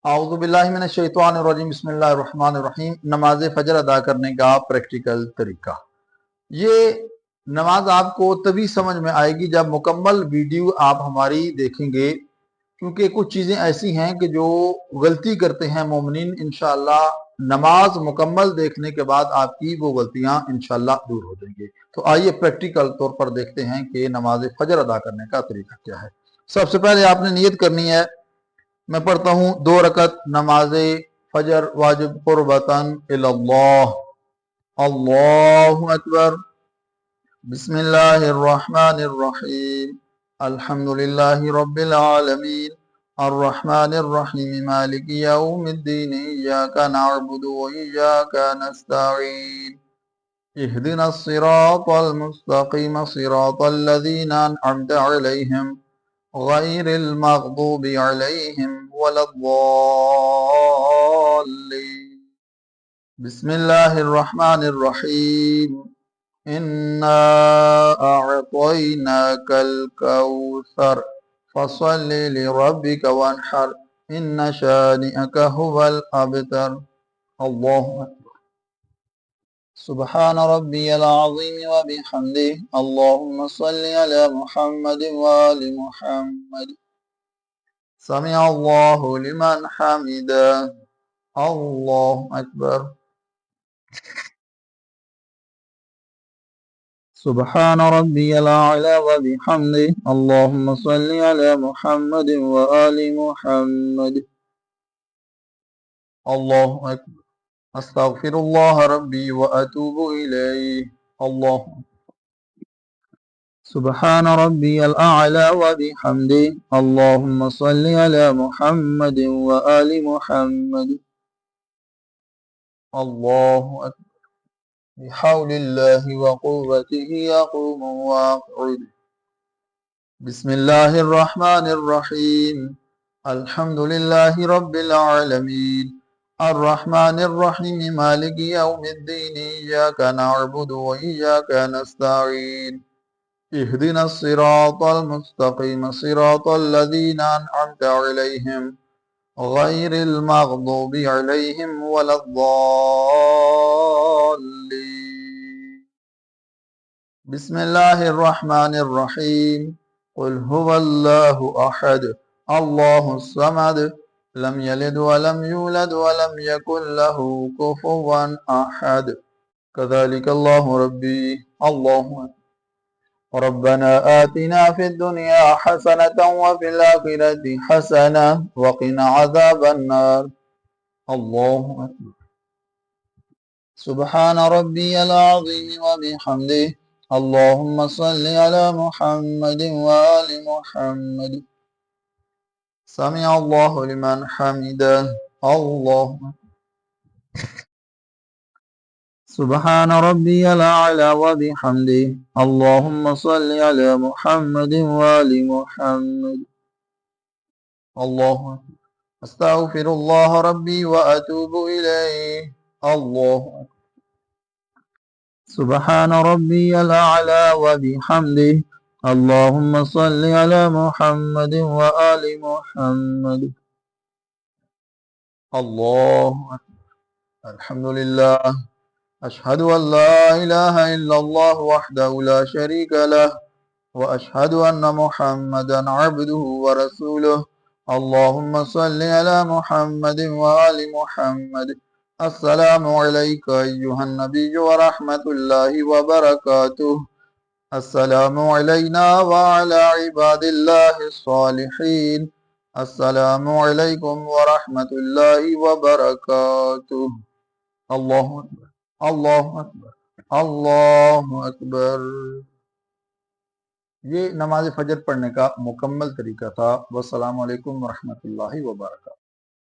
औज़ु बिल्लाहि मिनश शैतानिर रजीम बिस्मिल्लाहिर रहमानिर रहीम। नमाज फजर अदा करने का प्रैक्टिकल तरीका। ये नमाज आपको तभी समझ में आएगी जब मुकम्मल वीडियो आप हमारी देखेंगे, क्योंकि कुछ चीजें ऐसी हैं कि जो गलती करते हैं मोमिनीन, इंशाअल्लाह नमाज मुकम्मल देखने के बाद आपकी वो गलतियां इंशाअल्लाह दूर हो जाएंगी। तो आइए प्रैक्टिकल तौर पर देखते हैं कि नमाज फजर अदा करने का तरीका क्या है। सबसे पहले आपने नियत करनी है। मैं पढ़ता हूँ 2 रकत नमाज फजर वाजिब कुर्बतन इल्लल्लाह। अल्लाहु अकबर। बिस्मिल्लाहिर रहमानिर रहीम। अल्हम्दुलिल्लाहि रब्बिल आलमीन। अर्रहमानिर रहीम मालिकि यौमिद्दीन। इय्याका नअबुदु व इय्याका नस्तईन। इहदिनस सिरातल मुस्तकीम सिरातल लज़ीना अनअमत अलैहिम गैरिल मग़दूबि अलैहिम वलद्दाल्लीन। बिस्मिल्लाहिर रहमानिर रहीम। इन्ना अअतैनाकल कौसर फसल्लि लिरब्बिका वन्हर इन्न शानिअका हुवल अबतर। अल्लाहु अकबर। सुब्हान रब्बियल अज़ीम व बिहम्दिहि। अल्लाहुम्मा सल्लि अला मुहम्मद व आलि मुहम्मद। समिअ अल्लाहु लिमन हमिदह। अल्लाहु अकबर। सुब्हान रब्बियल आला व बिहम्दिहि। अल्लाहुम्मा सल्लि अला मुहम्मद व आलि मुहम्मद। अल्लाहु अकबर। अस्तगफिरुल्लाह रब्बी व अतूबु इलैहि। अल्लाहु सुब्हान रब्बियल आला व बिहम्दिहि। अल्लाहुम्मा सल्लि अला मुहम्मद व आलि मुहम्मद। अल्लाहु अकबर। बिहौलिल्लाहि व कुव्वतिहि यक़ूमु व यक़ऊदु। बिस्मिल्लाहिर रहमानिर रहीम। अल्हम्दुलिल्लाहि रब्बिल आलमीन। अर्रहमानिर रहीम मालिकि यौमिद्दीन। इय्याका नअबुदु व इय्याका नस्तईन। इहदिनस सिरातल मुस्तकीम सिरातल लज़ीना अनअमत अलैहिम गैरिल मग़दूबि अलैहिम वलद्दाल्लीन। बिस्मिल्लाहिर रहमानिर रहीम। कुल हुवल्लाहु अहद अल्लाहुस समद लम यलिद व लम यूलद व लम यकुल लहू कुफुवन अहद। कज़ालिक अल्लाहु रब्बी। अल्लाहु रब्बना आतिना फिद दुनिया हसनतन व फिल आखिरति हसनह व क़िना अज़ाबन नार। अल्लाहु अकबर। सुब्हान रब्बियल अज़ीम व बिहम्दिहि। अल्लाहुम्मा सल्लि अला मुहम्मद व आलि मुहम्मद। समिअ अल्लाहु लिमन हमिदह। अल्लाहु सुब्हान रब्बियल आला व बिहम्दिहि। अल्लाहुम्मा सल्लि अला मुहम्मद व आलि मुहम्मद। अल्लाहु अस्तगफिरुल्लाह रब्बी व अतूबु इलैहि। अल्लाहु सुब्हान रब्बियल आला व बिहम्दिहि। अल्लाहुम्मा सल्लि अला मुहम्मद व आलि मुहम्मद। अल्लाहु अकबर। अल्हम्दुलिल्लाह। अशहदु अल्ला इलाहा इल्लल्लाह वहदहु ला शरीका लह व अशहदु अन्न मुहम्मदन अब्दुहु व रसूलुहु। अल्लाहुम्मा सल्लि अला मुहम्मद व आलि मुहम्मद। अस्सलामु अलैका अय्युहन नबिय्यु व रहमतुल्लाहि व बरकातुहु। अस्सलामु अलैना व अला इबादिल्लाहिस सालिहीन। अस्सलामु अलैकुम व रहमतुल्लाहि व बरकातुहु। अल्लाहु अकबर। अल्लाहु अकबर। अल्लाहु अकबर। ये नमाज फजर पढ़ने का मुकम्मल तरीका था। वस्सलामु अलैकुम व रहमतुल्लाहि व बरकातुहू।